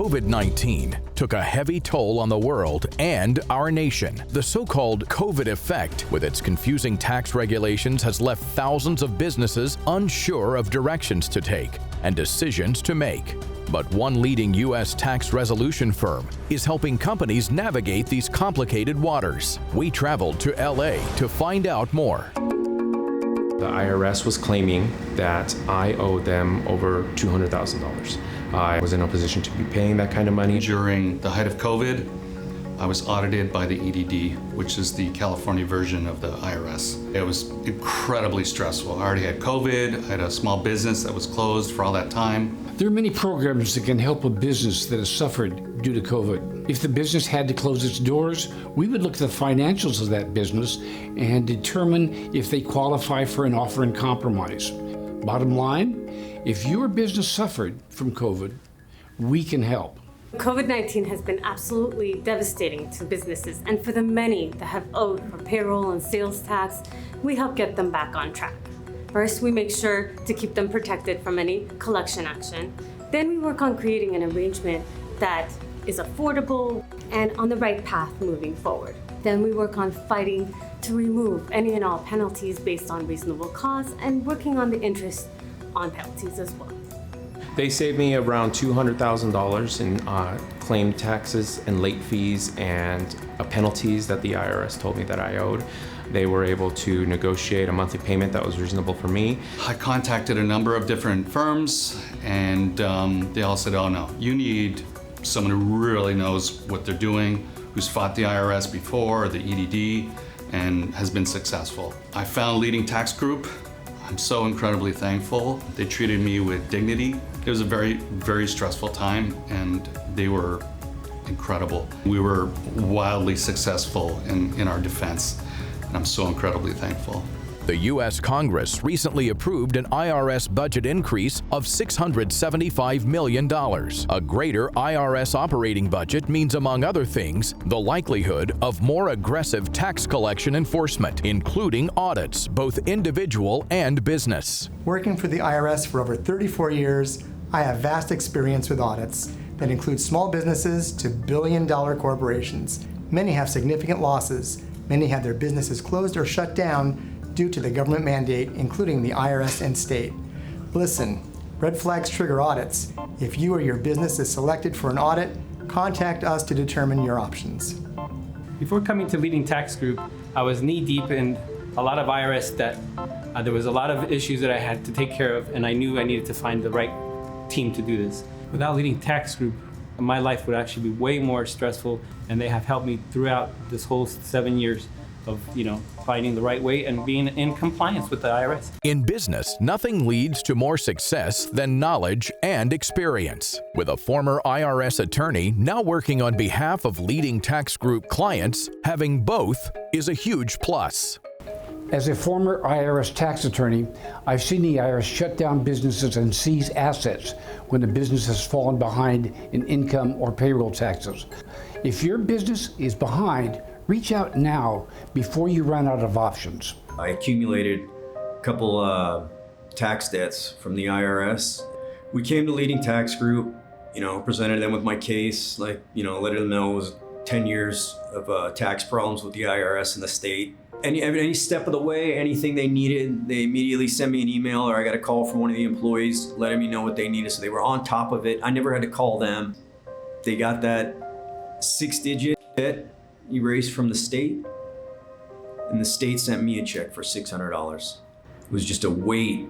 COVID-19 took a heavy toll on the world and our nation. The so-called COVID effect, with its confusing tax regulations, has left thousands of businesses unsure of directions to take and decisions to make. But one leading U.S. tax resolution firm is helping companies navigate these complicated waters. We traveled to L.A. to find out more. The IRS was claiming that I owe them over $200,000. I was in a position to be paying that kind of money. During the height of COVID, I was audited by the EDD, which is the California version of the IRS. It was incredibly stressful. I already had COVID, I had a small business that was closed for all that time. There are many programs that can help a business that has suffered due to COVID. If the business had to close its doors, we would look at the financials of that business and determine if they qualify for an offer in compromise. Bottom line, if your business suffered from COVID, we can help. COVID-19 has been absolutely devastating to businesses, and for the many that have owed for payroll and sales tax, we help get them back on track. First, we make sure to keep them protected from any collection action. Then we work on creating an arrangement that is affordable and on the right path moving forward. Then we work on fighting to remove any and all penalties based on reasonable cause and working on the interest on penalties as well. They saved me around $200,000 in claimed taxes and late fees and penalties that the IRS told me that I owed. They were able to negotiate a monthly payment that was reasonable for me. I contacted a number of different firms, and they all said, oh no, you need someone who really knows what they're doing, who's fought the IRS before, the EDD, and has been successful. I found Leading Tax Group. I'm so incredibly thankful. They treated me with dignity. It was a very, very stressful time, and they were incredible. We were wildly successful in our defense, and I'm so incredibly thankful. The U.S. Congress recently approved an IRS budget increase of $675 million. A greater IRS operating budget means, among other things, the likelihood of more aggressive tax collection enforcement, including audits, both individual and business. Working for the IRS for over 34 years, I have vast experience with audits that include small businesses to billion-dollar corporations. Many have significant losses. Many had their businesses closed or shut down due to the government mandate, including the IRS and state. Listen, red flags trigger audits. If you or your business is selected for an audit, contact us to determine your options. Before coming to Leading Tax Group, I was knee-deep in a lot of IRS debt. There was a lot of issues that I had to take care of, and I knew I needed to find the right team to do this. Without Leading Tax Group, my life would actually be way more stressful, and they have helped me throughout this whole 7 years of, finding the right way and being in compliance with the IRS. In business, nothing leads to more success than knowledge and experience. With a former IRS attorney now working on behalf of Leading Tax Group clients, having both is a huge plus. As a former IRS tax attorney, I've seen the IRS shut down businesses and seize assets when the business has fallen behind in income or payroll taxes. If your business is behind, reach out now before you run out of options. I accumulated a couple tax debts from the IRS. We came to Leading Tax Group, presented them with my case, let them know it was 10 years of tax problems with the IRS and the state. Any step of the way, anything they needed, they immediately sent me an email, or I got a call from one of the employees letting me know what they needed. So they were on top of it. I never had to call them. They got that 6-digit debt erased from the state, and the state sent me a check for $600. It was just a weight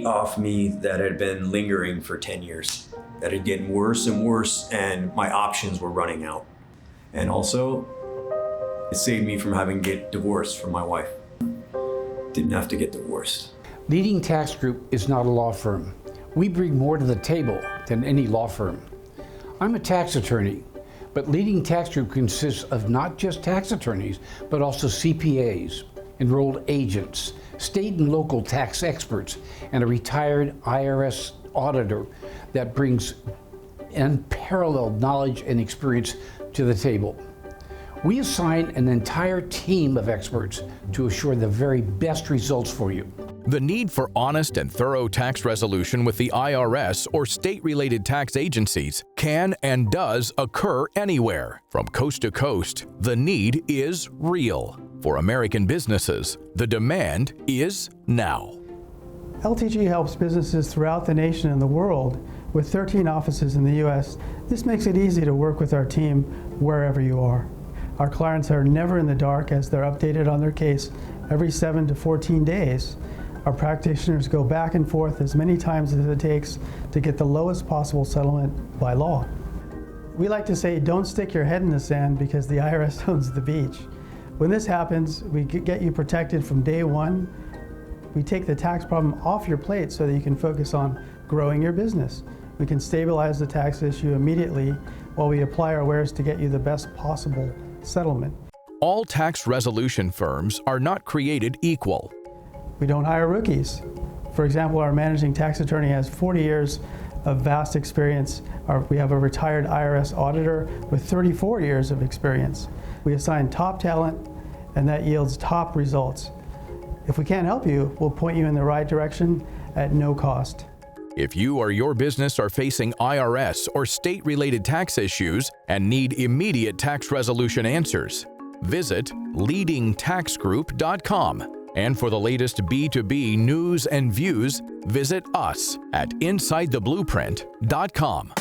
off me that had been lingering for 10 years, that had gotten worse and worse, and my options were running out. And also, it saved me from having to get divorced from my wife. Didn't have to get divorced. Leading Tax Group is not a law firm. We bring more to the table than any law firm. I'm a tax attorney, but Leading Tax Group consists of not just tax attorneys, but also CPAs, enrolled agents, state and local tax experts, and a retired IRS auditor that brings unparalleled knowledge and experience to the table. We assign an entire team of experts to assure the very best results for you. The need for honest and thorough tax resolution with the IRS or state-related tax agencies can and does occur anywhere. From coast to coast, the need is real. For American businesses, the demand is now. LTG helps businesses throughout the nation and the world. With 13 offices in the U.S., this makes it easy to work with our team wherever you are. Our clients are never in the dark as they're updated on their case every 7 to 14 days. Our practitioners go back and forth as many times as it takes to get the lowest possible settlement by law. We like to say, don't stick your head in the sand because the IRS owns the beach. When this happens, we get you protected from day one. We take the tax problem off your plate so that you can focus on growing your business. We can stabilize the tax issue immediately while we apply our wares to get you the best possible settlement. All tax resolution firms are not created equal. We don't hire rookies. For example, our managing tax attorney has 40 years of vast experience. We have a retired IRS auditor with 34 years of experience. We assign top talent, and that yields top results. If we can't help you, we'll point you in the right direction at no cost. If you or your business are facing IRS or state-related tax issues and need immediate tax resolution answers, visit leadingtaxgroup.com. And for the latest B2B news and views, visit us at InsideTheBlueprint.com.